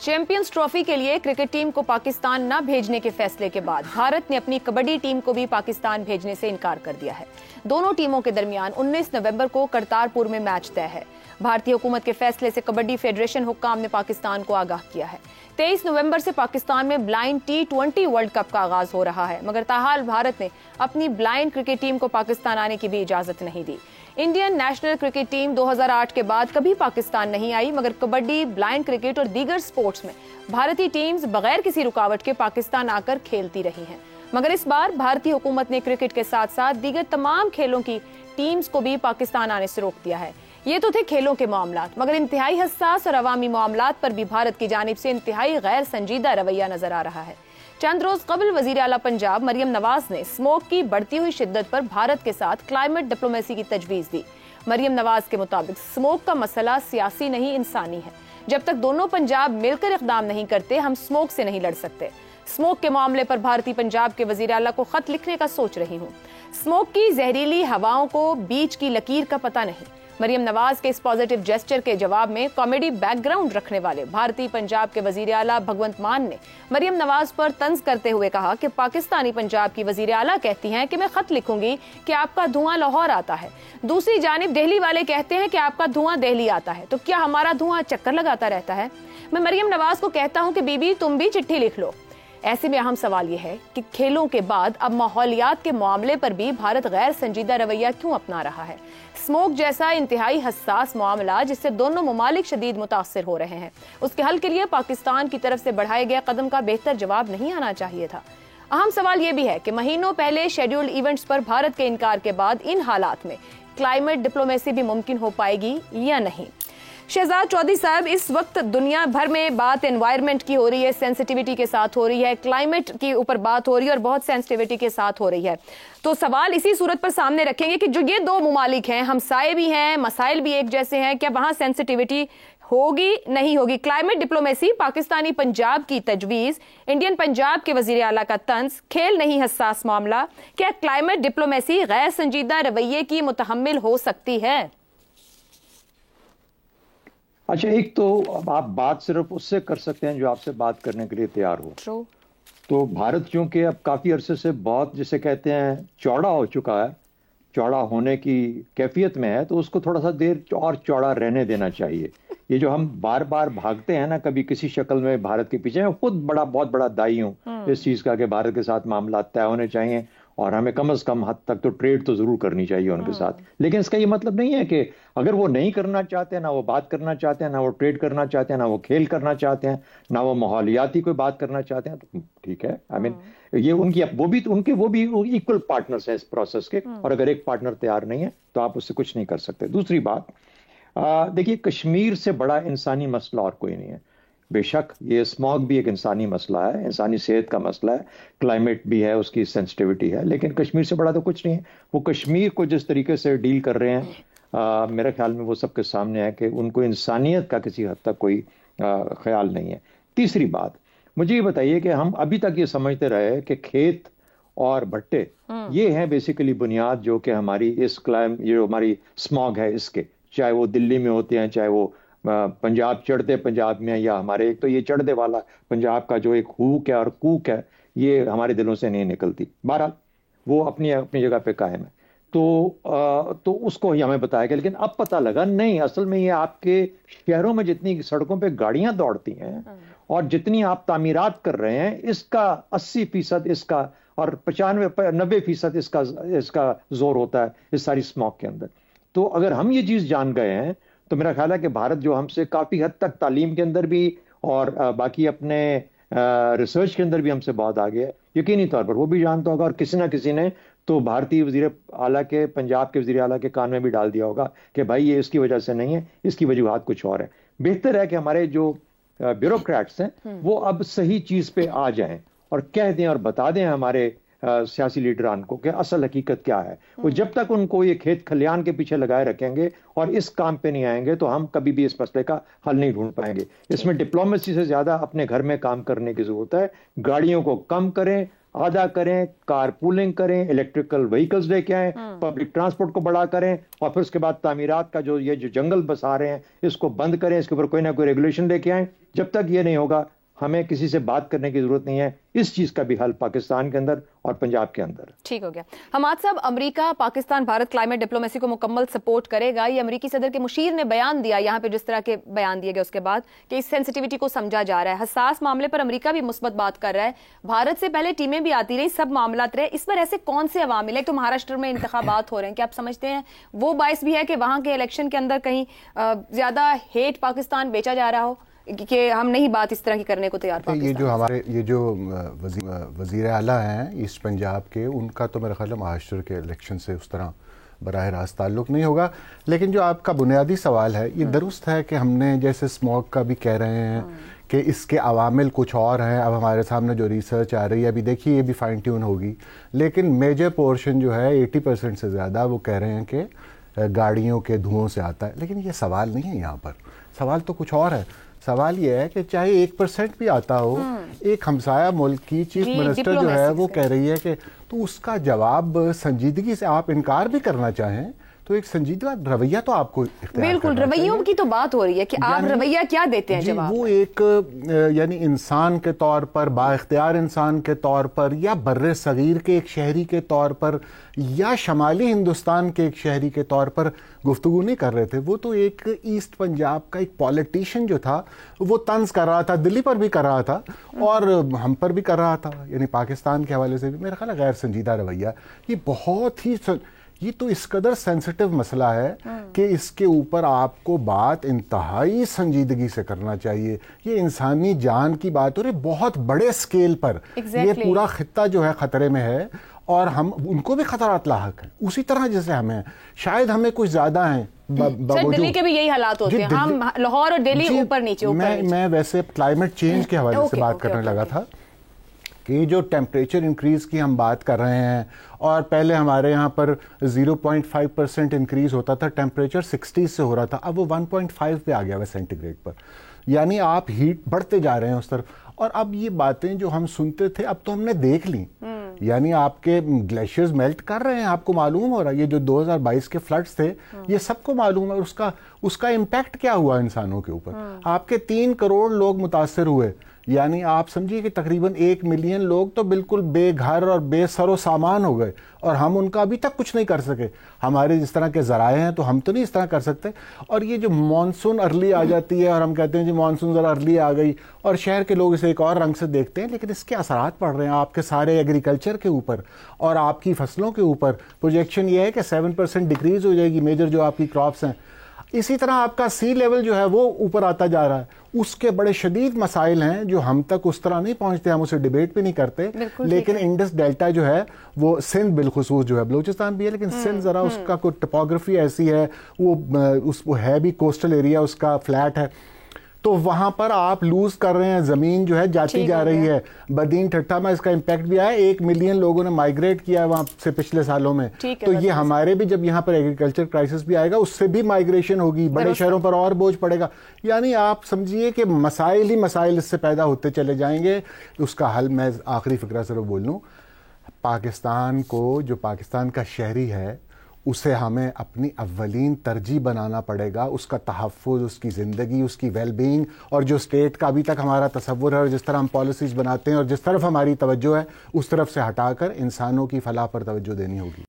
Champions trophy کے لیے cricket team کو پاکستان نہ بھیجنے کے فیصلے کے بعد بھارت نے اپنی کبڈی ٹیم کو بھی پاکستان بھیجنے سے انکار کر دیا ہے۔ دونوں ٹیموں کے درمیان 19 نومبر کو کرتارپور میں میچ طے ہے۔ بھارتی حکومت کے فیصلے سے کبڈی فیڈریشن حکام نے پاکستان کو آگاہ کیا ہے۔ 23 نومبر سے پاکستان میں بلائنڈ T20 ورلڈ کپ کا آغاز ہو رہا ہے، مگر تاحال بھارت نے اپنی بلائنڈ کرکٹ ٹیم کو پاکستان آنے کی بھی اجازت نہیں دی۔ انڈین نیشنل کرکٹ ٹیم 2008 کے بعد کبھی پاکستان نہیں آئی، مگر کبڈی، بلائنڈ کرکٹ اور دیگر سپورٹس میں بھارتی ٹیمز بغیر کسی رکاوٹ کے پاکستان آ کر کھیلتی رہی ہیں، مگر اس بار بھارتی حکومت نے کرکٹ کے ساتھ ساتھ دیگر تمام کھیلوں کی ٹیمز کو بھی پاکستان آنے سے روک دیا ہے۔ یہ تو تھے کھیلوں کے معاملات، مگر انتہائی حساس اور عوامی معاملات پر بھی بھارت کی جانب سے انتہائی غیر سنجیدہ رویہ نظر آ رہا ہے۔ چند روز قبل وزیر اعلیٰ پنجاب مریم نواز نے اسموگ کی بڑھتی ہوئی شدت پر بھارت کے ساتھ کلائمیٹ ڈپلومیسی کی تجویز دی۔ مریم نواز کے مطابق اسموگ کا مسئلہ سیاسی نہیں انسانی ہے۔ جب تک دونوں پنجاب مل کر اقدام نہیں کرتے ہم اسموگ سے نہیں لڑ سکتے۔ اسموگ کے معاملے پر بھارتی پنجاب کے وزیر اعلیٰ کو خط لکھنے کا سوچ رہی ہوں۔ اسموگ کی زہریلی ہواؤں کو بیچ کی لکیر کا پتہ نہیں۔ مریم نواز کے اس پازیٹیو جیسچر کے جواب میں کامیڈی بیک گراؤنڈ رکھنے والے بھارتی پنجاب کے وزیر اعلیٰ بھگونت مان نے مریم نواز پر طنز کرتے ہوئے کہا کہ پاکستانی پنجاب کی وزیر اعلیٰ کہتی ہیں کہ میں خط لکھوں گی کہ آپ کا دھواں لاہور آتا ہے، دوسری جانب دہلی والے کہتے ہیں کہ آپ کا دھواں دہلی آتا ہے، تو کیا ہمارا دھواں چکر لگاتا رہتا ہے؟ میں مریم نواز کو کہتا ہوں کہ بی بی تم بھی چٹھی لکھ لو۔ ایسے میں اہم سوال یہ ہے کہ کھیلوں کے بعد اب ماحولیات کے معاملے پر بھی بھارت غیر سنجیدہ رویہ کیوں اپنا رہا ہے؟ اسموگ جیسا انتہائی حساس معاملہ جس سے دونوں ممالک شدید متاثر ہو رہے ہیں، اس کے حل کے لیے پاکستان کی طرف سے بڑھائے گئے قدم کا بہتر جواب نہیں آنا چاہیے تھا۔ اہم سوال یہ بھی ہے کہ مہینوں پہلے شیڈیولڈ ایونٹس پر بھارت کے انکار کے بعد ان حالات میں کلائمیٹ ڈپلومیسی بھی ممکن ہو پائے گی یا نہیں؟ شہزاد چودھری صاحب، اس وقت دنیا بھر میں بات انوائرمنٹ کی ہو رہی ہے، سینسٹیوٹی کے ساتھ ہو رہی ہے، کلائمیٹ کے اوپر بات ہو رہی ہے اور بہت سینسٹیوٹی کے ساتھ ہو رہی ہے، تو سوال اسی صورت پر سامنے رکھیں گے کہ جو یہ دو ممالک ہیں، ہمسائے بھی ہیں، مسائل بھی ایک جیسے ہیں، کیا وہاں سینسٹیوٹی ہوگی نہیں ہوگی؟ کلائمیٹ ڈپلومیسی، پاکستانی پنجاب کی تجویز، انڈین پنجاب کے وزیر اعلیٰ کا طنز، کھیل نہیں حساس معاملہ، کیا کلائمیٹ ڈپلومیسی غیر سنجیدہ رویے کی متحمل ہو سکتی ہے؟ اچھا، ایک تو آپ بات صرف اس سے کر سکتے ہیں جو آپ سے بات کرنے کے لیے تیار ہو۔ تو بھارت چونکہ اب کافی عرصے سے بہت جسے کہتے ہیں چوڑا ہو چکا ہے، چوڑا ہونے کی کیفیت میں ہے، تو اس کو تھوڑا سا دیر اور چوڑا رہنے دینا چاہیے۔ یہ جو ہم بار بار بھاگتے ہیں نا کبھی کسی شکل میں بھارت کے پیچھے، میں خود بہت بڑا دائی ہوں اس چیز کا کہ بھارت کے ساتھ معاملات طے ہونے چاہیے اور ہمیں کم از کم حد تک تو ٹریڈ تو ضرور کرنی چاہیے ان کے ساتھ، لیکن اس کا یہ مطلب نہیں ہے کہ اگر وہ نہیں کرنا چاہتے ہیں، نہ وہ بات کرنا چاہتے ہیں، نہ وہ ٹریڈ کرنا چاہتے ہیں، نہ وہ کھیل کرنا چاہتے ہیں، نہ وہ ماحولیاتی کوئی بات کرنا چاہتے ہیں، تو ٹھیک ہے۔ آئی مین یہ وہ بھی ایکول پارٹنرز ہیں اس پروسیس کے، اور اگر ایک پارٹنر تیار نہیں ہے تو آپ اس سے کچھ نہیں کر سکتے۔ دوسری بات، دیکھیے کشمیر سے بڑا انسانی مسئلہ اور کوئی نہیں ہے۔ بے شک یہ اسموگ بھی ایک انسانی مسئلہ ہے، انسانی صحت کا مسئلہ ہے، کلائمیٹ بھی ہے، اس کی سینسٹیوٹی ہے، لیکن کشمیر سے بڑا تو کچھ نہیں ہے۔ وہ کشمیر کو جس طریقے سے ڈیل کر رہے ہیں، میرے خیال میں وہ سب کے سامنے ہے کہ ان کو انسانیت کا کسی حد تک کوئی خیال نہیں ہے۔ تیسری بات، مجھے یہ بتائیے کہ ہم ابھی تک یہ سمجھتے رہے کہ کھیت اور بھٹے یہ ہیں بیسیکلی بنیاد جو کہ ہماری اس جو ہماری اسموگ ہے اس کے، چاہے وہ دلی میں ہوتے ہیں، چاہے وہ پنجاب چڑھتے پنجاب میں، یا ہمارے ایک تو یہ چڑھتے والا پنجاب کا جو ایک ہوک ہے اور کوک ہے، یہ ہمارے دلوں سے نہیں نکلتی۔ بہرحال وہ اپنی جگہ پہ قائم ہے، تو اس کو ہی ہمیں بتایا گیا، لیکن اب پتہ لگا نہیں، اصل میں یہ آپ کے شہروں میں جتنی سڑکوں پہ گاڑیاں دوڑتی ہیں اور جتنی آپ تعمیرات کر رہے ہیں، اس کا 80% اس کا اور 90% اس کا زور ہوتا ہے اس ساری اسموگ کے اندر۔ تو اگر ہم یہ چیز جان گئے ہیں تو میرا خیال ہے کہ بھارت جو ہم سے کافی حد تک تعلیم کے اندر بھی اور باقی اپنے ریسرچ کے اندر بھی ہم سے بہت آگے ہے، یقینی طور پر وہ بھی جانتا ہوگا، اور کسی نہ کسی نے تو بھارتی وزیر اعلیٰ کے، پنجاب کے وزیر اعلیٰ کے کان میں بھی ڈال دیا ہوگا کہ بھائی یہ اس کی وجہ سے نہیں ہے، اس کی وجوہات کچھ اور ہیں۔ بہتر ہے کہ ہمارے جو بیوروکریٹس ہیں وہ اب صحیح چیز پہ آ جائیں اور کہہ دیں اور بتا دیں ہمارے سیاسی لیڈران کو کہ اصل حقیقت کیا ہے۔ وہ جب تک ان کو یہ کھیت کھلیان کے پیچھے لگائے رکھیں گے اور اس کام پہ نہیں آئیں گے تو ہم کبھی بھی اس مسئلے کا حل نہیں ڈھونڈ پائیں گے۔ اس میں ڈپلومیسی سے زیادہ اپنے گھر میں کام کرنے کی ضرورت ہے۔ گاڑیوں کو کم کریں، آدھا کریں, کار پولنگ کریں, الیکٹریکل وہیکلز لے کے آئیں, پبلک ٹرانسپورٹ کو بڑا کریں, اور پھر اس کے بعد تعمیرات کا جو جنگل بسا رہے ہیں اس کو بند کریں, اس کے اوپر کوئی نہ کوئی ریگولیشن لے کے آئیں. جب تک یہ نہیں ہوگا ہمیں کسی سے بات کرنے کی ضرورت نہیں ہے. اس چیز کا بھی حل پاکستان کے اندر اور پنجاب کے اندر. ٹھیک ہو گیا. حماد صاحب, امریکہ پاکستان بھارت کلائمیٹ ڈپلومیسی کو مکمل سپورٹ کرے گا. یہ امریکی صدر کے مشیر نے بیان دیا یہاں پہ, جس طرح کے بیان دیے گئے اس کے بعد, کہ اس سینسٹیوٹی کو سمجھا جا رہا ہے. حساس معاملے پر امریکہ بھی مثبت بات کر رہا ہے. بھارت سے پہلے ٹیمیں بھی آتی رہی, سب معاملات رہے. اس پر ایسے کون سے عوامل ہیں؟ تو مہاراشٹر میں انتخابات ہو رہے ہیں, کیا آپ سمجھتے ہیں وہ باعث بھی ہے کہ وہاں کے الیکشن کے اندر کہیں زیادہ ہیٹ پاکستان بیچا جا رہا ہو, کہ ہم نہیں بات اس طرح کی کرنے کو تیار پاکستان؟ یہ جو ہمارے وزیر اعلیٰ ہیں ایسٹ پنجاب کے, ان کا تو میرا خیال ہے مہاراشٹر کے الیکشن سے اس طرح براہ راست تعلق نہیں ہوگا. لیکن جو آپ کا بنیادی سوال ہے, یہ درست ہے کہ ہم نے جیسے اسموک کا بھی کہہ رہے ہیں کہ اس کے عوامل کچھ اور ہیں. اب ہمارے سامنے جو ریسرچ آ رہی ہے, ابھی دیکھیے یہ بھی فائن ٹیون ہوگی, لیکن میجر پورشن جو ہے 80% سے زیادہ وہ کہہ رہے ہیں کہ گاڑیوں کے دھوؤں سے آتا ہے. لیکن یہ سوال نہیں ہے یہاں پر, سوال تو کچھ اور ہے. سوال یہ ہے کہ چاہے 1% بھی آتا ہو, ایک ہمسایہ ملک کی چیف منسٹر جو ہے وہ کہہ رہی ہے کہ, تو اس کا جواب سنجیدگی سے آپ انکار بھی کرنا چاہیں تو ایک سنجیدہ رویہ تو آپ کو اختیار بالکل رویوں کی تو بات ہو رہی ہے کہ آپ رویہ کیا دیتے ہیں جواب. وہ ایک یعنی انسان کے طور پر, با اختیار انسان کے طور پر, یا بر صغیر کے ایک شہری کے طور پر, یا شمالی ہندوستان کے ایک شہری کے طور پر گفتگو نہیں کر رہے تھے. وہ تو ایک ایسٹ پنجاب کا ایک پولیٹیشین جو تھا وہ طنز کر رہا تھا, دلی پر بھی کر رہا تھا اور ہم پر بھی کر رہا تھا, یعنی پاکستان کے حوالے سے بھی. میرا خیال ہے غیر سنجیدہ رویہ. یہ بہت ہی یہ تو اس قدر سینسٹیو مسئلہ ہے کہ اس کے اوپر آپ کو بات انتہائی سنجیدگی سے کرنا چاہیے. یہ انسانی جان کی بات ہو رہی ہے بہت بڑے سکیل پر. یہ پورا خطہ جو ہے خطرے میں ہے اور ہم ان کو بھی خطرات لاحق ہیں اسی طرح جیسے ہمیں. شاید ہمیں کچھ زیادہ ہیں, دلی کے بھی یہی حالات ہوتے ہیں, ہم لاہور اور دلی اوپر نیچے. میں ویسے کلائمیٹ چینج کے حوالے سے بات کرنے لگا تھا کہ جو ٹیمپریچر انکریز کی ہم بات کر رہے ہیں, اور پہلے ہمارے یہاں پر 0.5% انکریز ہوتا تھا, ٹیمپریچر 60 سے ہو رہا تھا, اب وہ 1.5 پہ آ گیا ہے سینٹی گریڈ پر. یعنی آپ ہیٹ بڑھتے جا رہے ہیں اس طرف. اور اب یہ باتیں جو ہم سنتے تھے اب تو ہم نے دیکھ لی. یعنی آپ کے گلیشیئرز میلٹ کر رہے ہیں, آپ کو معلوم ہو رہا ہے. یہ جو 2022 کے فلڈز تھے یہ سب کو معلوم ہے. اس کا امپیکٹ کیا ہوا انسانوں کے اوپر. آپ کے 3 کروڑ لوگ متاثر ہوئے, یعنی آپ سمجھیے کہ تقریباً 1 ملین لوگ تو بالکل بے گھر اور بے سر و سامان ہو گئے, اور ہم ان کا ابھی تک کچھ نہیں کر سکے. ہمارے جس طرح کے ذرائع ہیں تو ہم تو نہیں اس طرح کر سکتے. اور یہ جو مانسون ارلی آ جاتی ہے اور ہم کہتے ہیں جی مانسون ذرا ارلی آ گئی, اور شہر کے لوگ اسے ایک اور رنگ سے دیکھتے ہیں, لیکن اس کے اثرات پڑ رہے ہیں آپ کے سارے ایگریکلچر کے اوپر اور آپ کی فصلوں کے اوپر. پروجیکشن یہ ہے کہ 7% ڈیکریز ہو جائے گی میجر جو آپ کی کراپس ہیں. اسی طرح آپ کا سی لیول جو ہے وہ اوپر آتا جا رہا ہے. اس کے بڑے شدید مسائل ہیں جو ہم تک اس طرح نہیں پہنچتے, ہم اسے ڈیبیٹ بھی نہیں کرتے. لیکن انڈس ڈیلٹا جو ہے وہ سندھ بالخصوص جو ہے, بلوچستان بھی ہے لیکن سندھ ذرا اس کا کوئی ٹپوگرافی ایسی ہے, وہ ہے بھی کوسٹل ایریا, اس کا فلیٹ ہے, تو وہاں پر آپ لوز کر رہے ہیں, زمین جو ہے جاتی جا رہی ہے. بدین ٹھٹھا میں اس کا امپیکٹ بھی آیا, 1 ملین لوگوں نے مائیگریٹ کیا ہے وہاں سے پچھلے سالوں میں. تو یہ ہمارے بھی جب یہاں پر ایگریکلچر کرائسس بھی آئے گا اس سے بھی مائیگریشن ہوگی, بڑے شہروں پر اور بوجھ پڑے گا. یعنی آپ سمجھیے کہ مسائل ہی مسائل اس سے پیدا ہوتے چلے جائیں گے. اس کا حل میں آخری فقرہ صرف بول لوں, پاکستان کو, جو پاکستان کا شہری ہے اسے ہمیں اپنی اولین ترجیح بنانا پڑے گا. اس کا تحفظ, اس کی زندگی, اس کی ویل بینگ, اور جو اسٹیٹ کا ابھی تک ہمارا تصور ہے اور جس طرح ہم پالیسیز بناتے ہیں اور جس طرف ہماری توجہ ہے اس طرف سے ہٹا کر انسانوں کی فلاح پر توجہ دینی ہوگی.